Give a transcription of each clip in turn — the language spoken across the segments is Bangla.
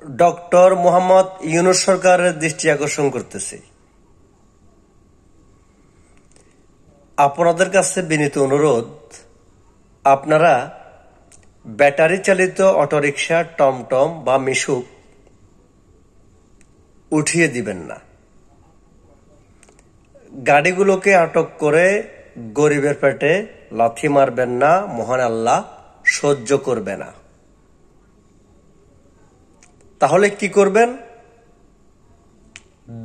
ডক্টর মোহাম্মদ ইউনূস সরকারের দৃষ্টি আকর্ষণ করতেছি। আপনাদের কাছে বিনীত অনুরোধ, আপনারা ব্যাটারি চালিত অটোরিকশা, টমটম বা মিশুক উঠিয়ে দিবেন না। গাড়িগুলোকে আটক করে গরিবের পেটে লাথি মারবেন না, মহান আল্লাহ সহ্য করবে না। তাহলে কি করবেন?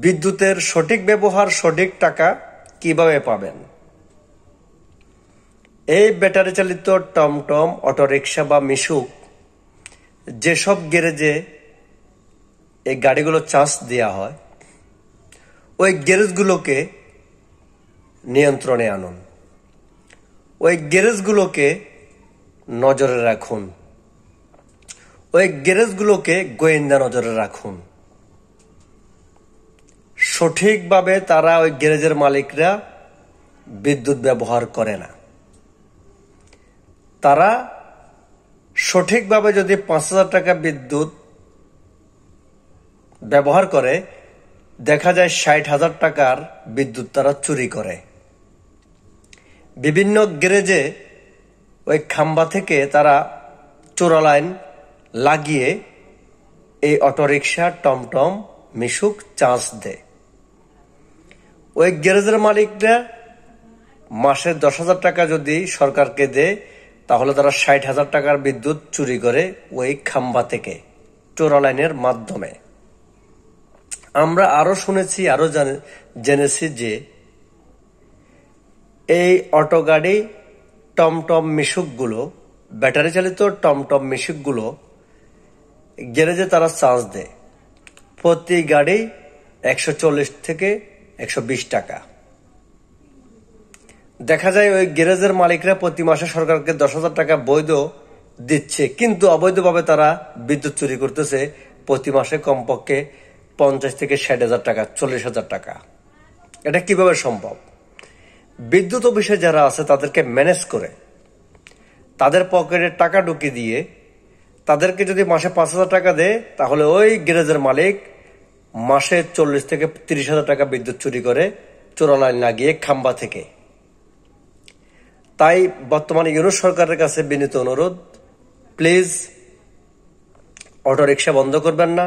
বিদ্যুতের সঠিক ব্যবহার, সঠিক টাকা কিভাবে পাবেন? এই ব্যাটারি চালিত টমটম, অটোরিকশা বা মিশুক যেসব গ্যারেজে এই গাড়িগুলো চার্জ দেওয়া হয়, ওই গ্যারেজগুলোকে নিয়ন্ত্রণে আনুন। ওই গ্যারেজগুলোকে নজরে রাখুন। ওই গ্যারেজগুলোকে গোয়েন্দা নজরে রাখুন। সঠিকভাবে তারা, ওই গ্যারেজের মালিকরা বিদ্যুৎ ব্যবহার করে না। তারা সঠিকভাবে যদি ৫,০০০ টাকা বিদ্যুৎ ব্যবহার করে, দেখা যায় ৬০,০০০ টাকার বিদ্যুৎ তারা চুরি করে। বিভিন্ন গ্যারেজে ওই খাম্বা থেকে তারা চোরা লাইন লাগিয়ে এই অটোরিকশা, টমটম, মিশুক চার্জ দেয়। ওই গ্যারেজের মালিকরা মাসে ১০,০০০ টাকা যদি সরকারকে দেয়, তাহলে তারা ৬০,০০০ টাকার বিদ্যুৎ চুরি করে ওই খাম্বা থেকে চোরা লাইনের মাধ্যমে। আমরা আরো শুনেছি, আরো জেনেছি যে এই অটো গাড়ি, টমটম, মিশুকগুলো, ব্যাটারি চালিত টমটম, মিশুকগুলো গ্যারেজে তারা চার্জ দেয়। প্রতি গাড়ি ১৪০ থেকে ১২০ টাকা। দেখা যায় ওই গ্যারেজের মালিকরা প্রতি মাসে সরকারকে ১০,০০০ টাকা বৈধ দিচ্ছে, কিন্তু অবৈধভাবে তারা বিদ্যুৎ চুরি করতেছে প্রতি মাসে কমপক্ষে ৫০ থেকে ৬০,০০০ টাকা, ৪০,০০০ টাকা। এটা কিভাবে সম্ভব? বিদ্যুৎ অফিসে যারা আছে তাদেরকে ম্যানেজ করে, তাদের পকেটে টাকা ঢুকিয়ে দিয়ে তাদেরকে যদি মাসে ৫,০০০ টাকা দেয়, তাহলে ওই গ্যারেজের মালিক মাসে ৪০ থেকে ৩০,০০০ টাকা বিদ্যুৎ চুরি করে চোরা লাইন লাগিয়ে খাম্বা থেকে। তাই বর্তমানে ইউনূস সরকারের কাছে বিনীত অনুরোধ, প্লিজ অটোরিকশা বন্ধ করবেন না,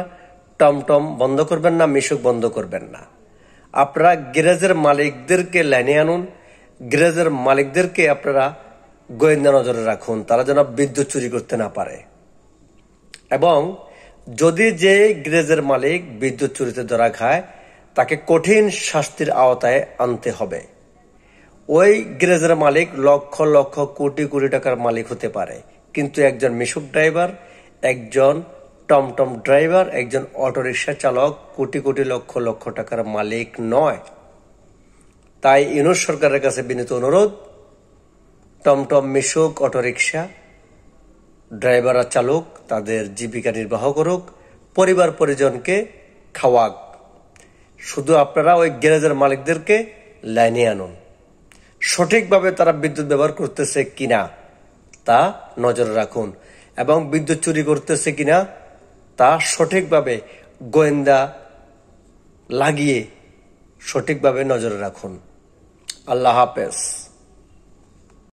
টমটম বন্ধ করবেন না, মিশুক বন্ধ করবেন না। আপনারা গ্যারেজের মালিকদেরকে লাইনে আনুন। গ্যারেজের মালিকদেরকে আপনারা গোয়েন্দা নজরে রাখুন, তারা যেন বিদ্যুৎ চুরি করতে না পারে। এবং যদি যে গ্যারেজের মালিক বিদ্যুৎ চুরিতে ধরা খায়, তাকে কঠিন শাস্তির আওতায় আনতে হবে। ওই গ্যারেজের মালিক লক্ষ লক্ষ, কোটি কোটি টাকার মালিক হতে পারে, কিন্তু একজন মিশুক ড্রাইভার, একজন টমটম ড্রাইভার, একজন অটোরিকশা চালক কোটি কোটি, লক্ষ লক্ষ টাকার মালিক নয়। তাই ইউনূস সরকারের কাছে বিনীত অনুরোধ, টমটম, মিশুক, অটোরিকশা ড্রাইভার চালক তাদের জীবিকা নির্বাহ করুক, পরিবার পরিজনকে খাওয়াক। শুধু আপনারা ওই গ্যারেজের মালিকদেরকে লাইনে আনুন। সঠিকভাবে তারা বিদ্যুৎ ব্যবহার করতেছে কিনা তা নজরে রাখুন, এবং বিদ্যুৎ চুরি করতেছে কিনা তা সঠিকভাবে গোয়েন্দা লাগিয়ে সঠিকভাবে নজরে রাখুন। আল্লাহ হাফেজ।